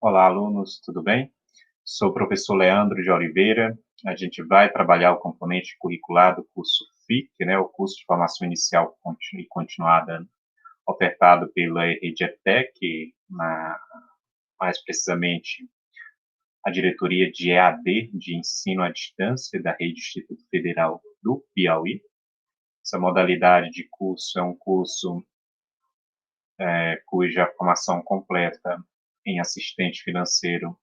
Olá, alunos, tudo bem? Sou o professor Leandro de Oliveira. A gente vai trabalhar o componente curricular do curso FIC, né, o curso de formação inicial e continuada ofertado pela Rede ETEC, mais precisamente a diretoria de EAD, de ensino à distância, da Rede Instituto Federal do Piauí. Essa modalidade de curso é um curso cuja formação completa em assistente financeiro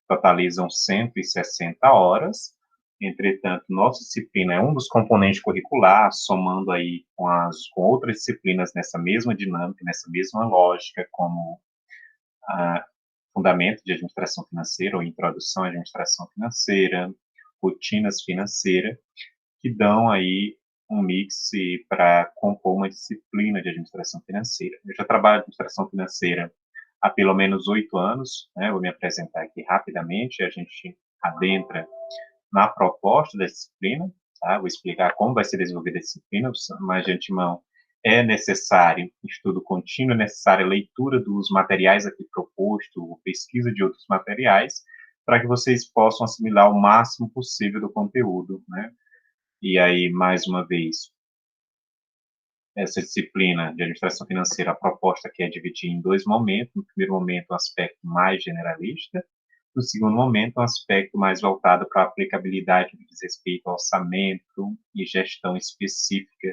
totalizam 160 horas. Entretanto, nossa disciplina é um dos componentes curriculares, somando aí com outras disciplinas nessa mesma dinâmica, nessa mesma lógica, como a fundamento de administração financeira ou introdução à administração financeira, rotinas financeiras, que dão aí um mix para compor uma disciplina de administração financeira. Eu já trabalho em administração financeira há pelo menos 8 anos, né? Vou me apresentar aqui rapidamente, a gente adentra na proposta da disciplina, tá? Vou explicar como vai ser desenvolvida a disciplina, mas de antemão é necessário estudo contínuo, é necessária leitura dos materiais aqui proposto, pesquisa de outros materiais, para que vocês possam assimilar o máximo possível do conteúdo, né? E aí, mais uma vez, essa disciplina de administração financeira, a proposta aqui é dividir em dois momentos. No primeiro momento, um aspecto mais generalista. No segundo momento, um aspecto mais voltado para a aplicabilidade que diz respeito ao orçamento e gestão específica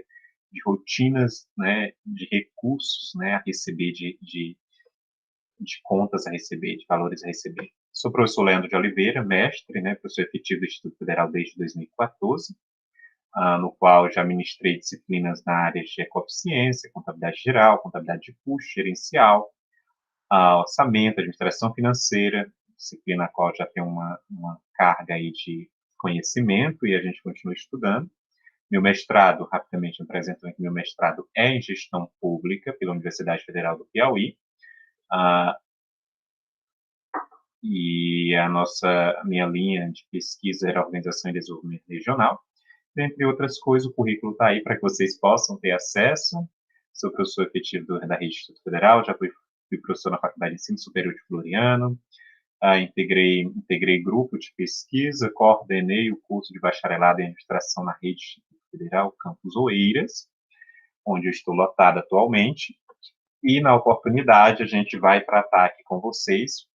de rotinas, né, de recursos, né, a receber, de contas a receber, de valores a receber. Sou o professor Leandro de Oliveira, mestre, né, professor efetivo do Instituto Federal desde 2014. No qual já ministrei disciplinas na área de ecoeficiência, contabilidade geral, contabilidade de custo, gerencial, orçamento, administração financeira, disciplina a qual já tem uma carga aí de conhecimento e a gente continua estudando. Meu mestrado, rapidamente me apresento aqui, meu mestrado é em gestão pública pela Universidade Federal do Piauí, e a minha linha de pesquisa era Organização e Desenvolvimento Regional. Entre outras coisas, o currículo está aí para que vocês possam ter acesso. Sou professor efetivo da Rede Instituto Federal, já fui professor na Faculdade de Ensino Superior de Floriano, integrei grupo de pesquisa, coordenei o curso de bacharelado em administração na Rede Instituto Federal, Campus Oeiras, onde eu estou lotado atualmente. E, na oportunidade, a gente vai tratar aqui com vocês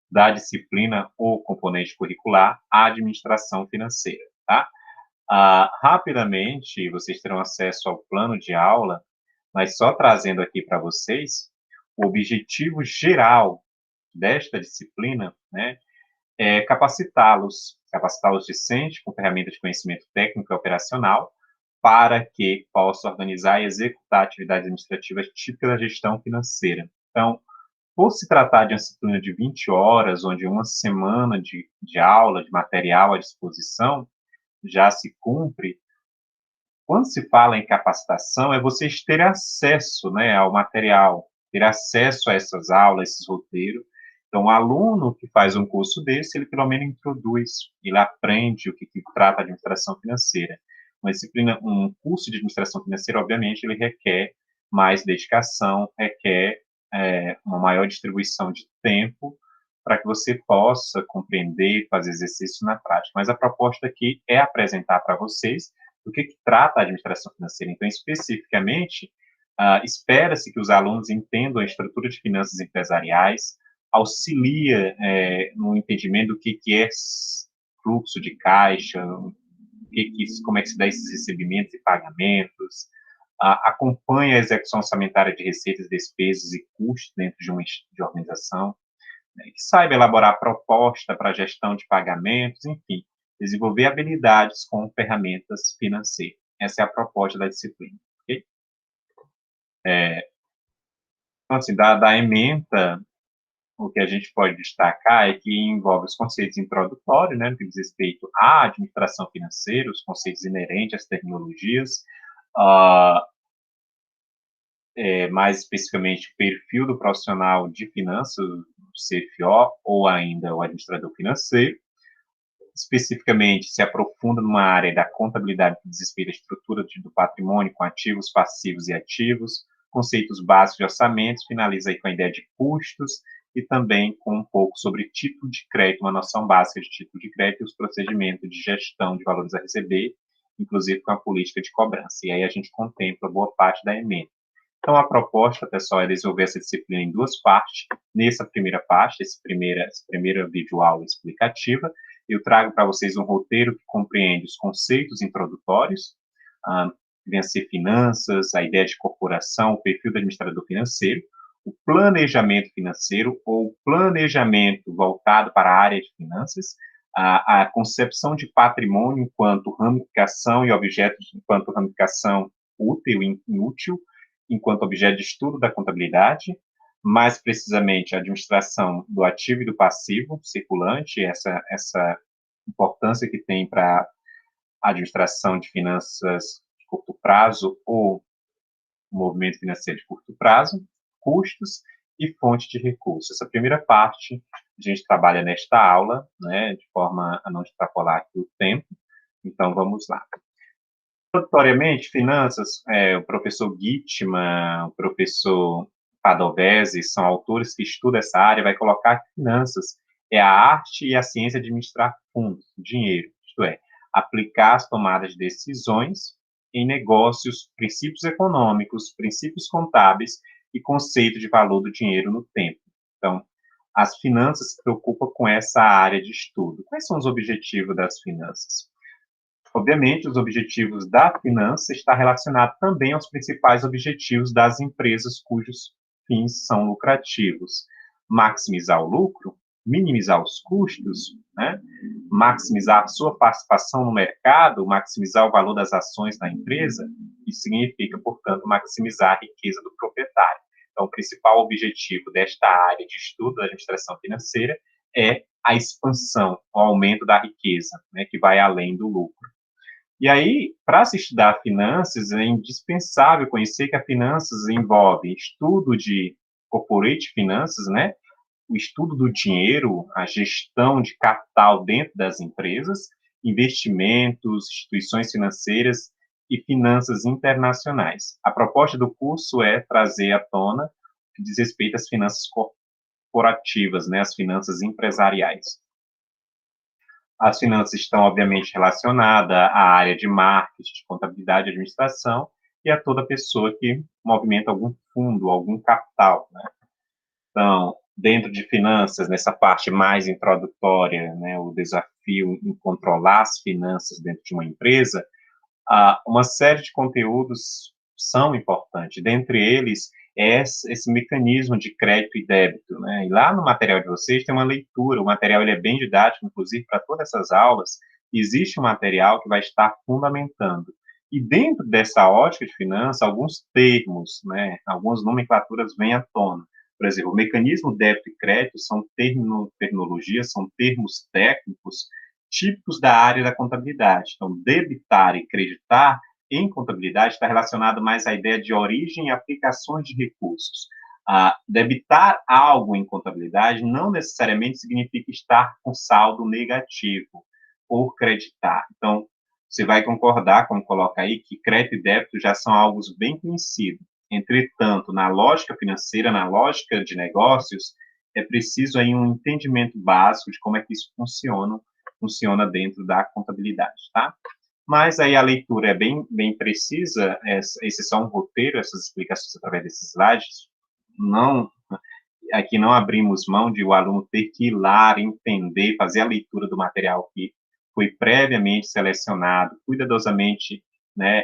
da disciplina ou componente curricular administração financeira, tá? Rapidamente, vocês terão acesso ao plano de aula, mas só trazendo aqui para vocês, o objetivo geral desta disciplina, né, é capacitar os discentes com ferramentas de conhecimento técnico e operacional para que possa organizar e executar atividades administrativas típicas da gestão financeira. Então, por se tratar de uma disciplina de 20 horas, onde uma semana de aula, de material à disposição, já se cumpre. Quando se fala em capacitação, é vocês terem acesso, né, ao material, ter acesso a essas aulas, esses roteiros. Então, o aluno que faz um curso desse, ele pelo menos introduz, ele aprende o que trata a administração financeira. Uma disciplina, um curso de administração financeira, obviamente, ele requer mais dedicação, requer uma maior distribuição de tempo para que você possa compreender, fazer exercício na prática. Mas a proposta aqui é apresentar para vocês do que trata a administração financeira. Então, especificamente, espera-se que os alunos entendam a estrutura de finanças empresariais, auxilia no entendimento do que é fluxo de caixa, como é que se dá esses recebimentos e pagamentos, acompanha a execução orçamentária de receitas, despesas e custos dentro de uma organização, né, que saiba elaborar proposta para gestão de pagamentos, enfim, desenvolver habilidades com ferramentas financeiras. Essa é a proposta da disciplina. Okay? Então, assim, da ementa, o que a gente pode destacar é que envolve os conceitos introdutórios, né, no que diz respeito à administração financeira, os conceitos inerentes às tecnologias, mais especificamente o perfil do profissional de finanças, o CFO, ou ainda o administrador financeiro. Especificamente, se aprofunda numa área da contabilidade que diz respeito à estrutura do patrimônio, com ativos, passivos e ativos, conceitos básicos de orçamentos, finaliza aí com a ideia de custos e também com um pouco sobre título de crédito, uma noção básica de título de crédito e os procedimentos de gestão de valores a receber, inclusive com a política de cobrança. E aí a gente contempla boa parte da emenda. Então, a proposta, pessoal, é desenvolver essa disciplina em duas partes. Nessa primeira parte, essa primeira videoaula explicativa, eu trago para vocês um roteiro que compreende os conceitos introdutórios, venha ser finanças, a ideia de corporação, o perfil do administrador financeiro, o planejamento financeiro ou planejamento voltado para a área de finanças, a concepção de patrimônio enquanto ramificação e objetos enquanto ramificação útil e inútil, enquanto objeto de estudo da contabilidade, mais precisamente a administração do ativo e do passivo circulante, essa importância que tem para a administração de finanças de curto prazo ou movimento financeiro de curto prazo, custos e fonte de recursos. Essa primeira parte a gente trabalha nesta aula, né, de forma a não extrapolar aqui o tempo. Então, vamos lá. Introdutoriamente, finanças, o professor Gitman, o professor Padovese, são autores que estudam essa área, vai colocar que finanças é a arte e a ciência de administrar fundos, dinheiro, isto é, aplicar as tomadas de decisões em negócios, princípios econômicos, princípios contábeis e conceito de valor do dinheiro no tempo. Então, as finanças se preocupam com essa área de estudo. Quais são os objetivos das finanças? Obviamente, os objetivos da finança estão relacionados também aos principais objetivos das empresas cujos fins são lucrativos. Maximizar o lucro, minimizar os custos, né? Maximizar a sua participação no mercado, maximizar o valor das ações da empresa, isso significa, portanto, maximizar a riqueza do proprietário. Então, o principal objetivo desta área de estudo da administração financeira é a expansão, o aumento da riqueza, né, que vai além do lucro. E aí, para se estudar finanças, é indispensável conhecer que a finanças envolve estudo de corporate finanças, né? O estudo do dinheiro, a gestão de capital dentro das empresas, investimentos, instituições financeiras e finanças internacionais. A proposta do curso é trazer à tona o que diz respeito às finanças corporativas, né? As finanças empresariais. As finanças estão, obviamente, relacionadas à área de marketing, de contabilidade e administração, e a toda pessoa que movimenta algum fundo, algum capital, né? Então, dentro de finanças, nessa parte mais introdutória, né, o desafio em controlar as finanças dentro de uma empresa, uma série de conteúdos são importantes. Dentre eles, é esse mecanismo de crédito e débito, né? E lá no material de vocês tem uma leitura, o material ele é bem didático, inclusive para todas essas aulas, existe um material que vai estar fundamentando. E dentro dessa ótica de finanças, alguns termos, né, algumas nomenclaturas vêm à tona. Por exemplo, o mecanismo débito e crédito são terminologias, são termos técnicos típicos da área da contabilidade. Então, debitar e creditar em contabilidade está relacionado mais à ideia de origem e aplicações de recursos. Debitar algo em contabilidade não necessariamente significa estar com saldo negativo ou creditar. Então, você vai concordar, como coloca aí, que crédito e débito já são algo bem conhecidos. Entretanto, na lógica financeira, na lógica de negócios, é preciso aí um entendimento básico de como é que isso funciona dentro da contabilidade, tá? Mas aí a leitura é bem precisa, esse é só um roteiro, essas explicações através desses slides, aqui não abrimos mão de o aluno ter que ir lá, entender, fazer a leitura do material que foi previamente selecionado, cuidadosamente, né,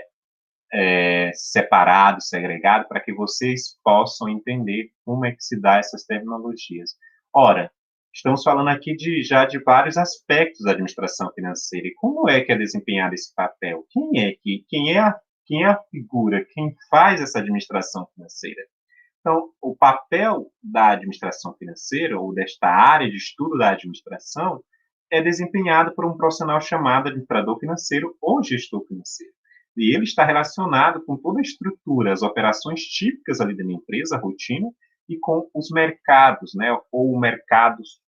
separado, segregado, para que vocês possam entender como é que se dá essas terminologias. Ora, estamos falando aqui já de vários aspectos da administração financeira. E como é que é desempenhado esse papel? Quem é a figura, quem faz essa administração financeira? Então, o papel da administração financeira, ou desta área de estudo da administração, é desempenhado por um profissional chamado administrador financeiro ou gestor financeiro. E ele está relacionado com toda a estrutura, as operações típicas ali da minha empresa, a rotina, e com os mercados, né, ou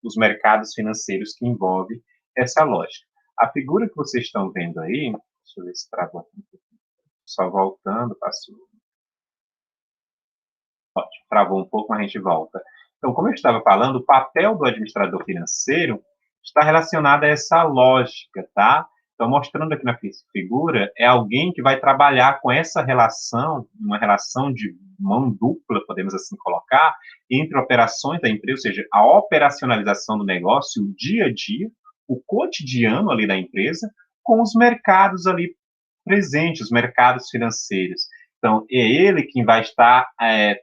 os mercados financeiros que envolvem essa lógica. A figura que vocês estão vendo aí, deixa eu ver se travou aqui, só voltando, passou. Ótimo, travou um pouco, mas a gente volta. Então, como eu estava falando, o papel do administrador financeiro está relacionado a essa lógica, tá? Então, mostrando aqui na figura, é alguém que vai trabalhar com essa relação, uma relação de mão dupla, podemos assim colocar, entre operações da empresa, ou seja, a operacionalização do negócio, o dia a dia, o cotidiano ali da empresa, com os mercados ali presentes, os mercados financeiros. Então, é ele quem vai estar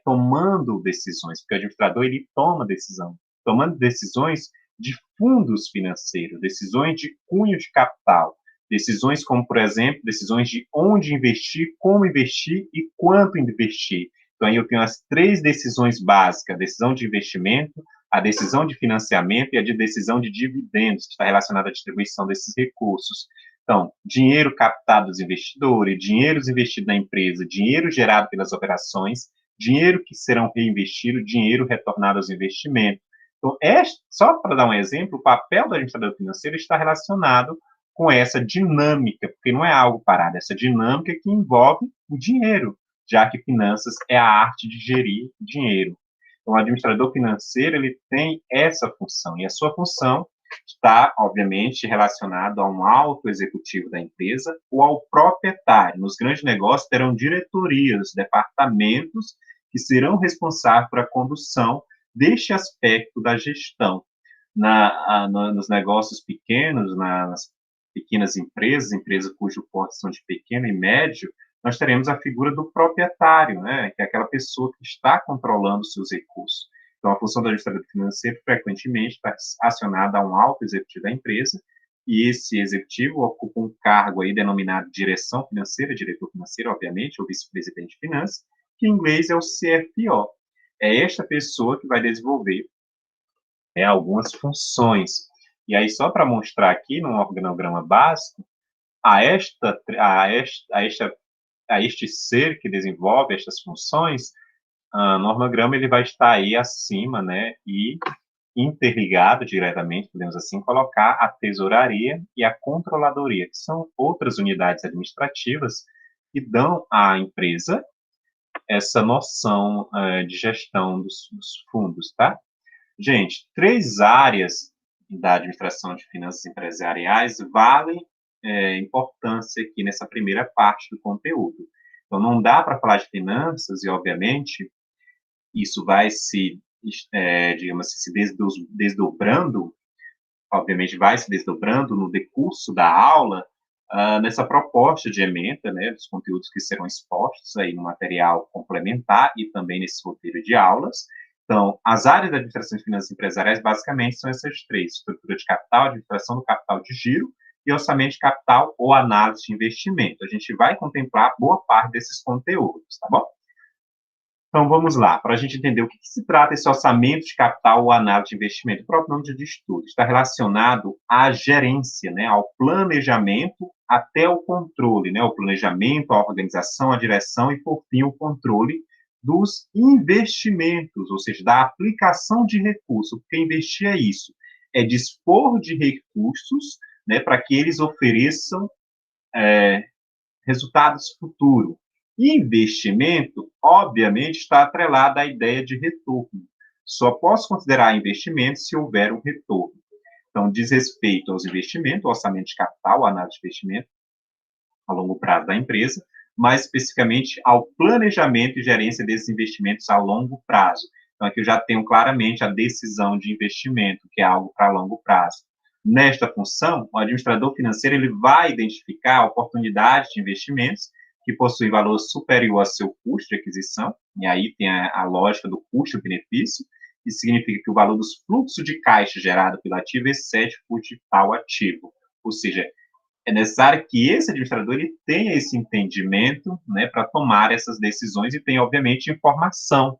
tomando decisões, porque o administrador ele toma decisão, tomando decisões de fundos financeiros, decisões de cunho de capital, decisões como, por exemplo, decisões de onde investir, como investir e quanto investir. Então, aí eu tenho as 3 decisões básicas: a decisão de investimento, a decisão de financiamento e a de decisão de dividendos, que está relacionada à distribuição desses recursos. Então, dinheiro captado dos investidores, dinheiros investidos na empresa, dinheiro gerado pelas operações, dinheiro que serão reinvestidos, dinheiro retornado aos investimentos. Então, só para dar um exemplo, o papel do administrador financeiro está relacionado com essa dinâmica, porque não é algo parado, essa dinâmica que envolve o dinheiro, já que finanças é a arte de gerir dinheiro. Então, o administrador financeiro ele tem essa função, e a sua função está, obviamente, relacionado a um alto executivo da empresa ou ao proprietário. Nos grandes negócios terão diretorias, departamentos que serão responsáveis por a condução deste aspecto da gestão. Nos negócios pequenos, nas pequenas empresas, empresas cujo porte são de pequeno e médio, nós teremos a figura do proprietário, né, que é aquela pessoa que está controlando os seus recursos. Então, a função do administrador financeiro, frequentemente, está acionada a um alto executivo da empresa, e esse executivo ocupa um cargo aí denominado direção financeira, diretor financeiro, obviamente, ou vice-presidente de finanças, que em inglês é o CFO. É esta pessoa que vai desenvolver algumas funções. E aí, só para mostrar aqui, num organograma básico, a este ser que desenvolve estas funções, no organograma ele vai estar aí acima, né, e interligado diretamente, podemos assim colocar, a tesouraria e a controladoria, que são outras unidades administrativas que dão à empresa essa noção de gestão dos fundos, tá? Gente, 3 áreas da administração de finanças empresariais valem importância aqui nessa primeira parte do conteúdo. Então, não dá para falar de finanças e, obviamente, isso vai digamos assim, se desdobrando, obviamente vai se desdobrando no decurso da aula, nessa proposta de ementa, né, dos conteúdos que serão expostos aí no material complementar e também nesse roteiro de aulas. Então, as áreas da administração de finanças empresariais, basicamente, são essas 3: estrutura de capital, administração do capital de giro e orçamento de capital ou análise de investimento. A gente vai contemplar boa parte desses conteúdos, tá bom? Então, vamos lá, para a gente entender o que se trata esse orçamento de capital ou análise de investimento. O próprio nome de estudo está relacionado à gerência, né, ao planejamento até o controle, né, o planejamento, a organização, a direção e, por fim, o controle dos investimentos, ou seja, da aplicação de recursos. Porque investir é isso, é dispor de recursos, né, para que eles ofereçam resultados futuros. E investimento, obviamente, está atrelado à ideia de retorno. Só posso considerar investimento se houver um retorno. Então, diz respeito aos investimentos, orçamento de capital, análise de investimento a longo prazo da empresa, mais especificamente ao planejamento e gerência desses investimentos a longo prazo. Então, aqui eu já tenho claramente a decisão de investimento, que é algo para longo prazo. Nesta função, o administrador financeiro ele vai identificar oportunidades de investimentos que possuem valor superior a seu custo de aquisição, e aí tem a lógica do custo-benefício, que significa que o valor dos fluxos de caixa gerado pelo ativo excede o custo de tal ativo. Ou seja, é necessário que esse administrador ele tenha esse entendimento, né, para tomar essas decisões e tenha, obviamente, informação.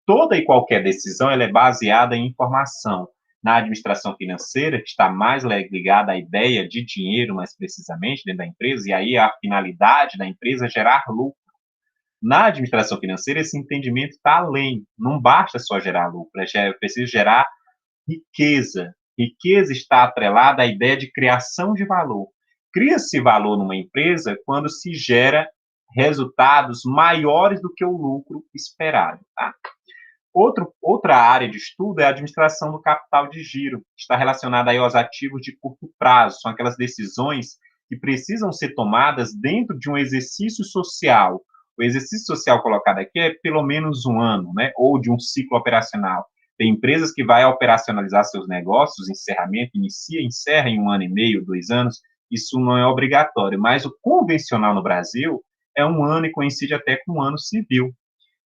Toda e qualquer decisão ela é baseada em informação. Na administração financeira, que está mais ligada à ideia de dinheiro, mais precisamente, dentro da empresa, e aí a finalidade da empresa é gerar lucro. Na administração financeira, esse entendimento está além. Não basta só gerar lucro, é preciso gerar riqueza. Riqueza está atrelada à ideia de criação de valor. Cria-se valor numa empresa quando se gera resultados maiores do que o lucro esperado, tá? Outra área de estudo é a administração do capital de giro, que está relacionada aí aos ativos de curto prazo, são aquelas decisões que precisam ser tomadas dentro de um exercício social. O exercício social colocado aqui é pelo menos um ano, né, ou de um ciclo operacional. Tem empresas que vai operacionalizar seus negócios, encerramento, inicia, encerra em 1 ano e meio, 2 anos, isso não é obrigatório, mas o convencional no Brasil é 1 ano e coincide até com o ano civil.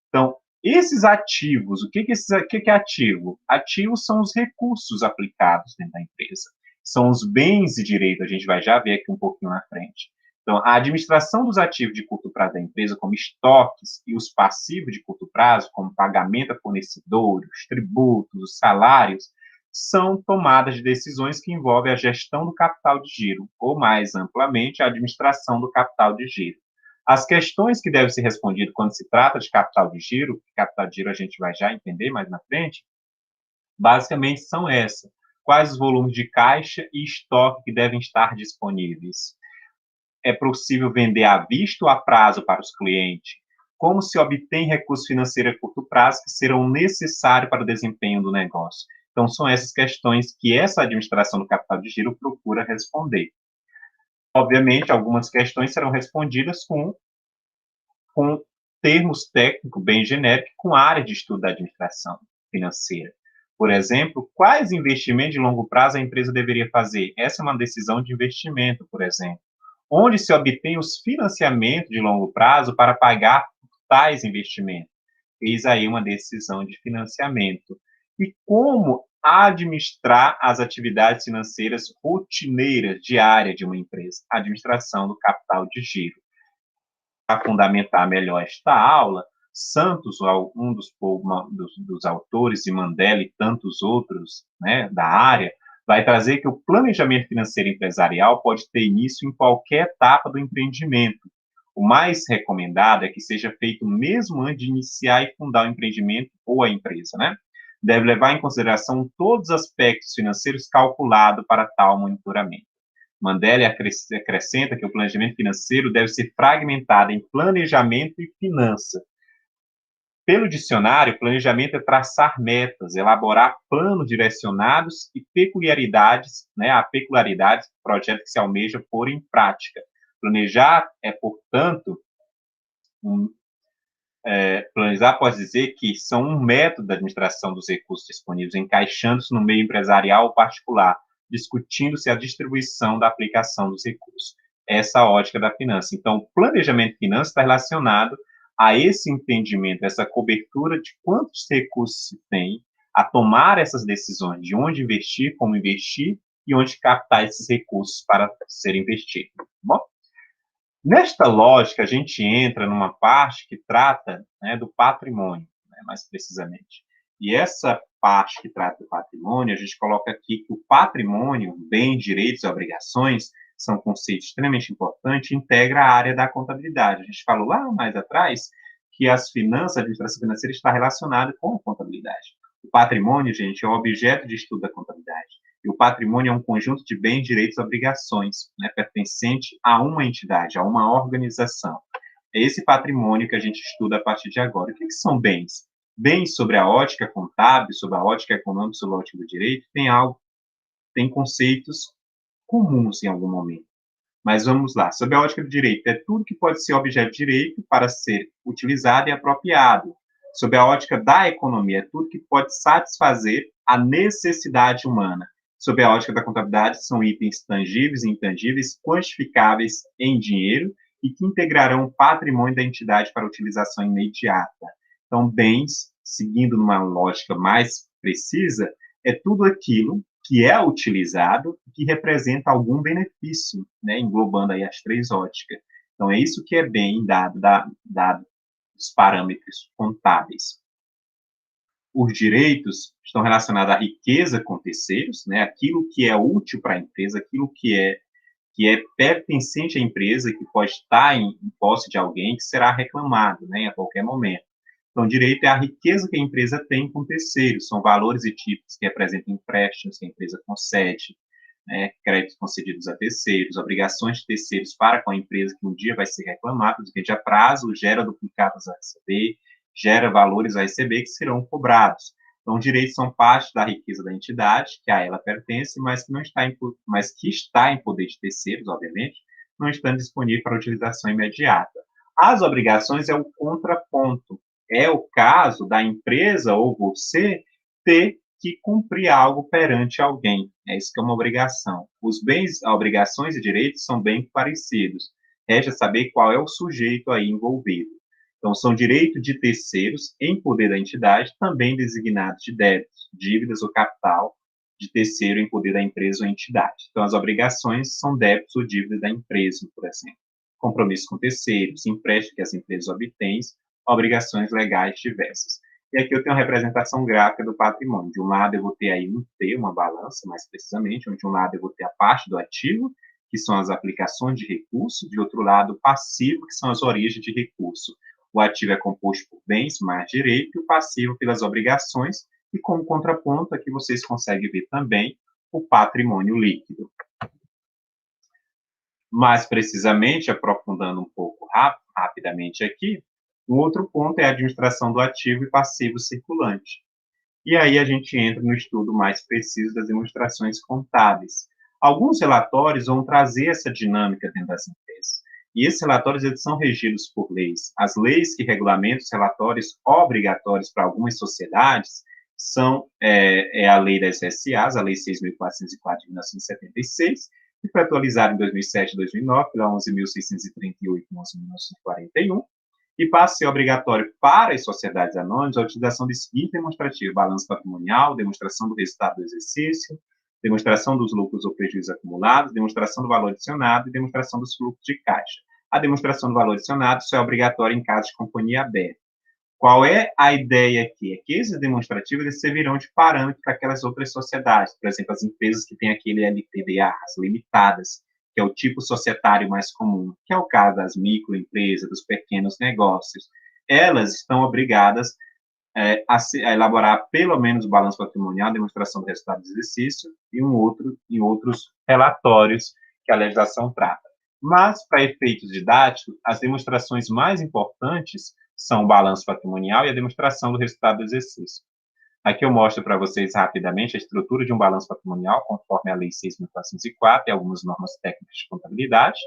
Então, esses ativos, o que é ativo? Ativos são os recursos aplicados dentro da empresa. São os bens e direitos, a gente vai já ver aqui um pouquinho na frente. Então, a administração dos ativos de curto prazo da empresa, como estoques, e os passivos de curto prazo, como pagamento a fornecedores, tributos, os salários, são tomadas de decisões que envolvem a gestão do capital de giro, ou mais amplamente, a administração do capital de giro. As questões que devem ser respondidas quando se trata de capital de giro a gente vai já entender mais na frente, basicamente são essas. Quais os volumes de caixa e estoque que devem estar disponíveis? É possível vender à vista ou a prazo para os clientes? Como se obtém recursos financeiros a curto prazo que serão necessários para o desempenho do negócio? Então, são essas questões que essa administração do capital de giro procura responder. Obviamente, algumas questões serão respondidas com termos técnicos bem genéricos, com área de estudo da administração financeira. Por exemplo, quais investimentos de longo prazo a empresa deveria fazer? Essa é uma decisão de investimento, por exemplo. Onde se obtém os financiamentos de longo prazo para pagar tais investimentos? Eis aí uma decisão de financiamento. E como administrar as atividades financeiras rotineiras, diárias de uma empresa? Administração do capital de giro. Para fundamentar melhor esta aula, Santos, um dos autores, e Mandela e tantos outros, né, da área, vai trazer que o planejamento financeiro empresarial pode ter início em qualquer etapa do empreendimento. O mais recomendado é que seja feito mesmo antes de iniciar e fundar o empreendimento ou a empresa, né? Deve levar em consideração todos os aspectos financeiros calculados para tal monitoramento. Mandela acrescenta que o planejamento financeiro deve ser fragmentado em planejamento e finança. Pelo dicionário, planejamento é traçar metas, elaborar planos direcionados e peculiaridades, né, a peculiaridades do projeto que se almeja pôr em prática. Planejar é, portanto, planejar pode dizer que são um método da administração dos recursos disponíveis, encaixando-se no meio empresarial ou particular, discutindo-se a distribuição da aplicação dos recursos. Essa é a ótica da finança. Então, o planejamento de finanças está relacionado a esse entendimento, essa cobertura de quantos recursos se tem, a tomar essas decisões de onde investir, como investir e onde captar esses recursos para ser investido. Bom, nesta lógica, a gente entra numa parte que trata, né, do patrimônio, né, mais precisamente. E essa parte que trata do patrimônio, a gente coloca aqui que o patrimônio, bens, direitos e obrigações, são conceitos extremamente importantes, integra a área da contabilidade. A gente falou lá mais atrás que as finanças, a administração financeira está relacionada com a contabilidade. O patrimônio, gente, é o objeto de estudo da contabilidade. E o patrimônio é um conjunto de bens, direitos e obrigações, né, pertencente a uma entidade, a uma organização. É esse patrimônio que a gente estuda a partir de agora. O que são bens? Bens sobre a ótica contábil, sobre a ótica econômica, sobre a ótica do direito, tem conceitos comuns em algum momento. Mas vamos lá. Sobre a ótica do direito, é tudo que pode ser objeto de direito para ser utilizado e apropriado. Sob a ótica da economia, é tudo que pode satisfazer a necessidade humana. Sob a ótica da contabilidade, são itens tangíveis e intangíveis, quantificáveis em dinheiro e que integrarão o patrimônio da entidade para utilização imediata. Então, bens, seguindo numa lógica mais precisa, é tudo aquilo que é utilizado e que representa algum benefício, né, englobando aí as três óticas. Então, é isso que é bem dado os parâmetros contábeis. Os direitos estão relacionados à riqueza com terceiros, né, aquilo que é útil para a empresa, aquilo que é pertencente à empresa, que pode estar em posse de alguém, que será reclamado, né, a qualquer momento. Então, direito é a riqueza que a empresa tem com terceiros, são valores e títulos que representam empréstimos que a empresa concede, né, créditos concedidos a terceiros, obrigações de terceiros para com a empresa que um dia vai ser reclamada, que a prazo gera duplicados a receber, gera valores a receber que serão cobrados. Então, direitos são parte da riqueza da entidade, que a ela pertence, mas que, não está em, mas que está em poder de terceiros, obviamente, não estando disponível para utilização imediata. As obrigações é o contraponto. É o caso da empresa ou você ter que cumprir algo perante alguém. É isso que é uma obrigação. Os bens, obrigações e direitos são bem parecidos. Resta saber qual é o sujeito aí envolvido. Então, são direitos de terceiros em poder da entidade, também designados de débitos, dívidas ou capital de terceiro em poder da empresa ou entidade. Então, as obrigações são débitos ou dívidas da empresa, por exemplo. Compromissos com terceiros, empréstimos que as empresas obtêm, obrigações legais diversas. E aqui eu tenho uma representação gráfica do patrimônio. De um lado eu vou ter aí um T, uma balança, mais precisamente, onde de um lado eu vou ter a parte do ativo, que são as aplicações de recurso, de outro lado o passivo, que são as origens de recurso. O ativo é composto por bens mais direito e o passivo pelas obrigações, e como contraponto, aqui vocês conseguem ver também o patrimônio líquido. Mais precisamente, aprofundando um pouco rapidamente aqui, um outro ponto é a administração do ativo e passivo circulante. E aí a gente entra no estudo mais preciso das demonstrações contábeis. Alguns relatórios vão trazer essa dinâmica dentro das empresas. E esses relatórios eles são regidos por leis. As leis que regulamentam os relatórios obrigatórios para algumas sociedades são a lei das SAs, a lei 6.404 de 1976, que foi atualizada em 2007 e 2009 pela 11.638 e 11.941, e passa a ser obrigatório para as sociedades anônimas a utilização de seguinte demonstrativo: balanço patrimonial, demonstração do resultado do exercício, demonstração dos lucros ou prejuízos acumulados, demonstração do valor adicionado e demonstração dos fluxos de caixa. A demonstração do valor adicionado só é obrigatória em caso de companhia aberta. Qual é a ideia aqui? É que esses demonstrativos eles servirão de parâmetro para aquelas outras sociedades, por exemplo, as empresas que têm aquele LTDA, as limitadas, que é o tipo societário mais comum, que é o caso das microempresas, dos pequenos negócios. Elas estão obrigadas a elaborar pelo menos o balanço patrimonial, demonstração do resultado do exercício e outros relatórios que a legislação trata. Mas, para efeitos didáticos, as demonstrações mais importantes são o balanço patrimonial e a demonstração do resultado do exercício. Aqui eu mostro para vocês rapidamente a estrutura de um balanço patrimonial, conforme a Lei 6.404 e algumas normas técnicas de contabilidade,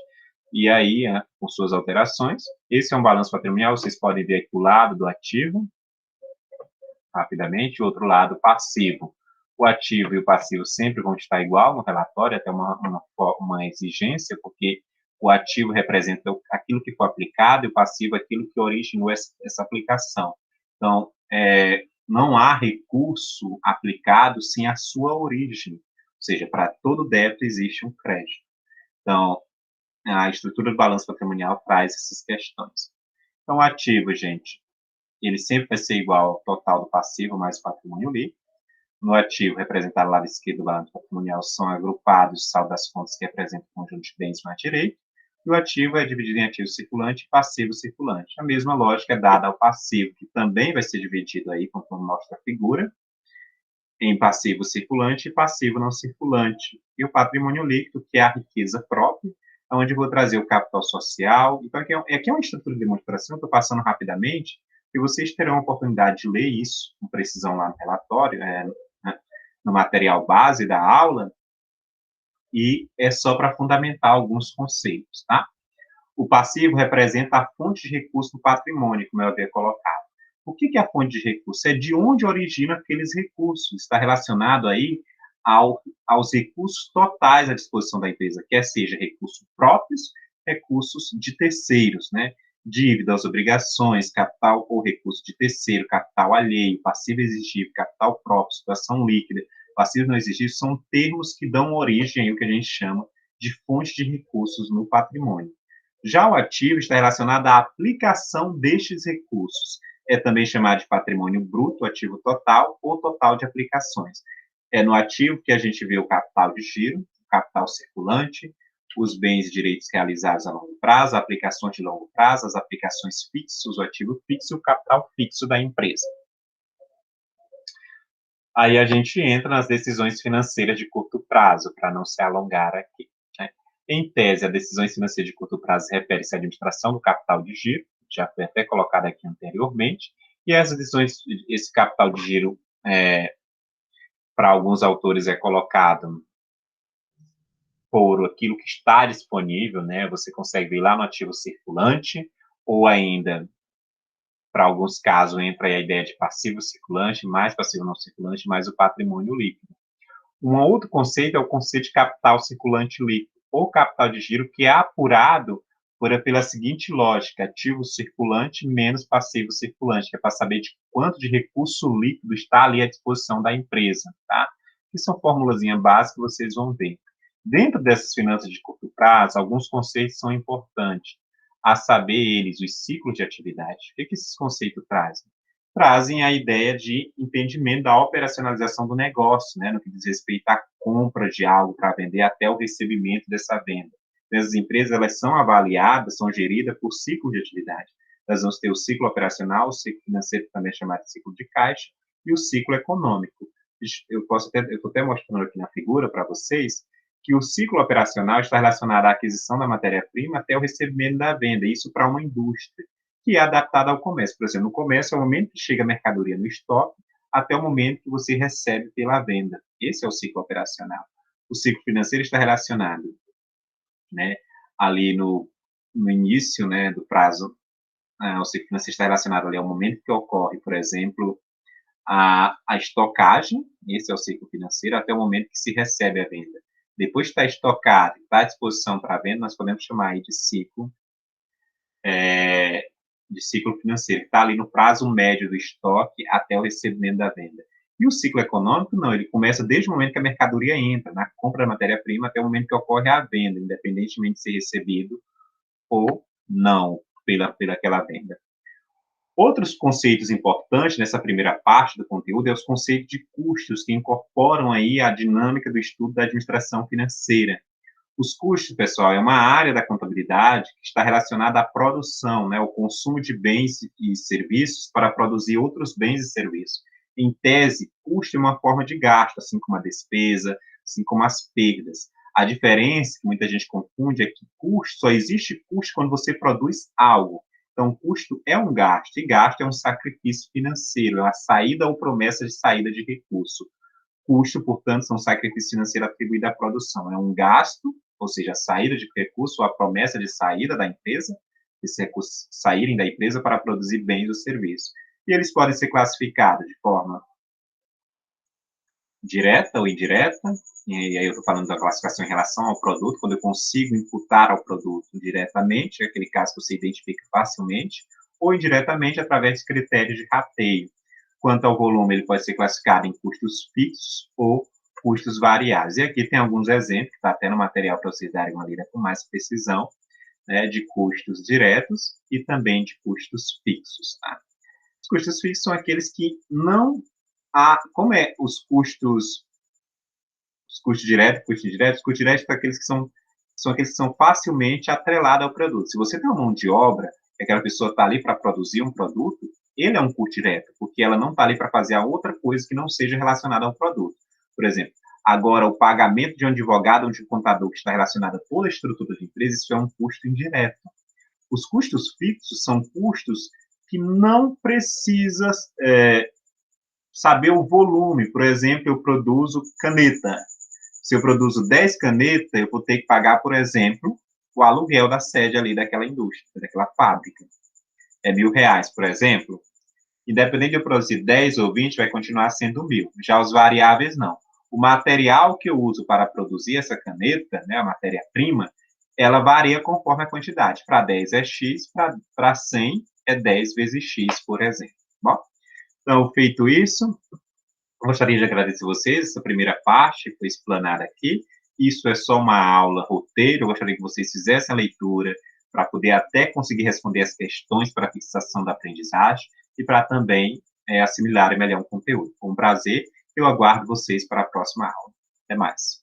e aí, com suas alterações. Esse é um balanço patrimonial, vocês podem ver aqui o lado do ativo, rapidamente, o outro lado passivo. O ativo e o passivo sempre vão estar igual no relatório, até uma exigência, porque o ativo representa aquilo que foi aplicado e o passivo aquilo que originou essa aplicação. Então, não há recurso aplicado sem a sua origem, ou seja, para todo débito existe um crédito. Então, a estrutura do balanço patrimonial traz essas questões. Então, o ativo, gente, ele sempre vai ser igual ao total do passivo mais o patrimônio líquido. No ativo, representado lá lado esquerdo do balanço patrimonial, são agrupados o saldo das contas que representa o conjunto de bens mais direito. E o ativo é dividido em ativo circulante e passivo circulante. A mesma lógica é dada ao passivo, que também vai ser dividido aí, conforme mostra a figura, em passivo circulante e passivo não circulante. E o patrimônio líquido, que é a riqueza própria, onde eu vou trazer o capital social. Então, aqui é uma estrutura de demonstração, estou passando rapidamente, e vocês terão a oportunidade de ler isso com precisão lá no relatório, no material base da aula, e é só para fundamentar alguns conceitos, tá? O passivo representa a fonte de recurso do patrimônio, como eu havia colocado. O que é a fonte de recurso? É de onde origina aqueles recursos. Está relacionado aí aos recursos totais à disposição da empresa, quer seja recursos próprios, recursos de terceiros, né? Dívidas, obrigações, capital ou recurso de terceiro, capital alheio, passivo exigível, capital próprio, situação líquida, passivo não exigível, são termos que dão origem ao que a gente chama de fonte de recursos no patrimônio. Já o ativo está relacionado à aplicação destes recursos. É também chamado de patrimônio bruto, ativo total ou total de aplicações. É no ativo que a gente vê o capital de giro, o capital circulante, os bens e direitos realizados a longo prazo, aplicações de longo prazo, as aplicações fixas, o ativo fixo e o capital fixo da empresa. Aí a gente entra nas decisões financeiras de curto prazo, para não se alongar aqui. Em tese, a decisões financeiras de curto prazo refere-se à administração do capital de giro, já foi até colocado aqui anteriormente, E essas decisões, esse capital de giro, para alguns autores, é colocado por aquilo que está disponível, né? Você consegue ver lá no ativo circulante, ou ainda, para alguns casos, entra aí a ideia de passivo circulante, mais passivo não circulante, mais o patrimônio líquido. Um outro conceito é o conceito de capital circulante líquido, ou capital de giro, que é apurado pela seguinte lógica: ativo circulante menos passivo circulante, que é para saber de quanto de recurso líquido está ali à disposição da empresa, tá? Que são formulazinhas básicas que vocês vão ver. Dentro dessas finanças de curto prazo, alguns conceitos são importantes, a saber eles, os ciclos de atividade. O que esses conceitos trazem? Trazem a ideia de entendimento da operacionalização do negócio, né, no que diz respeito à compra de algo para vender até o recebimento dessa venda. Essas empresas, elas são avaliadas, são geridas por ciclo de atividade. Nós vamos ter o ciclo operacional, o ciclo financeiro, também é chamado de ciclo de caixa, e o ciclo econômico. Eu estou até mostrando aqui na figura para vocês que o ciclo operacional está relacionado à aquisição da matéria-prima até o recebimento da venda, isso para uma indústria, que é adaptada ao comércio. Por exemplo, no comércio é o momento que chega a mercadoria no estoque até o momento que você recebe pela venda. Esse é o ciclo operacional. O ciclo financeiro está relacionado, né, ali no início, né, do prazo. O ciclo financeiro está relacionado ali ao momento que ocorre, por exemplo, a estocagem, esse é o ciclo financeiro, até o momento que se recebe a venda. Depois que está estocado, está à disposição para a venda, nós podemos chamar aí de ciclo financeiro, que está ali no prazo médio do estoque até o recebimento da venda. E o ciclo econômico, não, ele começa desde o momento que a mercadoria entra, na compra da matéria-prima, até o momento que ocorre a venda, independentemente de ser recebido ou não pelaquela venda. Outros conceitos importantes nessa primeira parte do conteúdo é os conceitos de custos, que incorporam aí a dinâmica do estudo da administração financeira. Os custos, pessoal, é uma área da contabilidade que está relacionada à produção, né, ao consumo de bens e serviços para produzir outros bens e serviços. Em tese, custo é uma forma de gasto, assim como a despesa, assim como as perdas. A diferença que muita gente confunde é que custo, só existe custo quando você produz algo. Então, custo é um gasto, e gasto é um sacrifício financeiro, é uma saída ou promessa de saída de recurso. Custo, portanto, são sacrifício financeiro atribuído à produção. É um gasto, ou seja, a saída de recurso, ou a promessa de saída da empresa, esses recursos saírem da empresa para produzir bens ou serviços. E eles podem ser classificados de forma direta ou indireta, e aí eu estou falando da classificação em relação ao produto, quando eu consigo imputar ao produto diretamente, é aquele caso que você identifica facilmente, ou indiretamente através de critérios de rateio. Quanto ao volume, ele pode ser classificado em custos fixos ou custos variáveis. E aqui tem alguns exemplos, que está até no material para vocês darem uma lida com mais precisão, né, de custos diretos e também de custos fixos. Tá? Os custos fixos são aqueles que não há, como é os custos diretos, custos diretos são aqueles que são aqueles que são facilmente atrelados ao produto. Se você tem uma mão de obra, que aquela pessoa está ali para produzir um produto, ele é um custo direto, porque ela não está ali para fazer a outra coisa que não seja relacionada ao produto. Por exemplo, agora, o pagamento de um advogado ou de um contador que está relacionado a toda a estrutura de empresa, isso é um custo indireto. Os custos fixos são custos que não precisa saber o volume. Por exemplo, eu produzo caneta. Se eu produzo 10 canetas, eu vou ter que pagar, por exemplo, o aluguel da sede ali daquela indústria, daquela fábrica. É R$1.000, por exemplo. Independente de eu produzir 10 ou 20, vai continuar sendo 1.000. Já os variáveis, não. O material que eu uso para produzir essa caneta, né, a matéria-prima, ela varia conforme a quantidade. Para 10 é X, para 100 é 10 vezes X, por exemplo. Bom, então, feito isso, gostaria de agradecer vocês. Essa primeira parte foi explanada aqui. Isso é só uma aula roteiro. Eu gostaria que vocês fizessem a leitura para poder até conseguir responder as questões para a fixação da aprendizagem e para também assimilarem melhor o conteúdo. Foi um prazer. Eu aguardo vocês para a próxima aula. Até mais.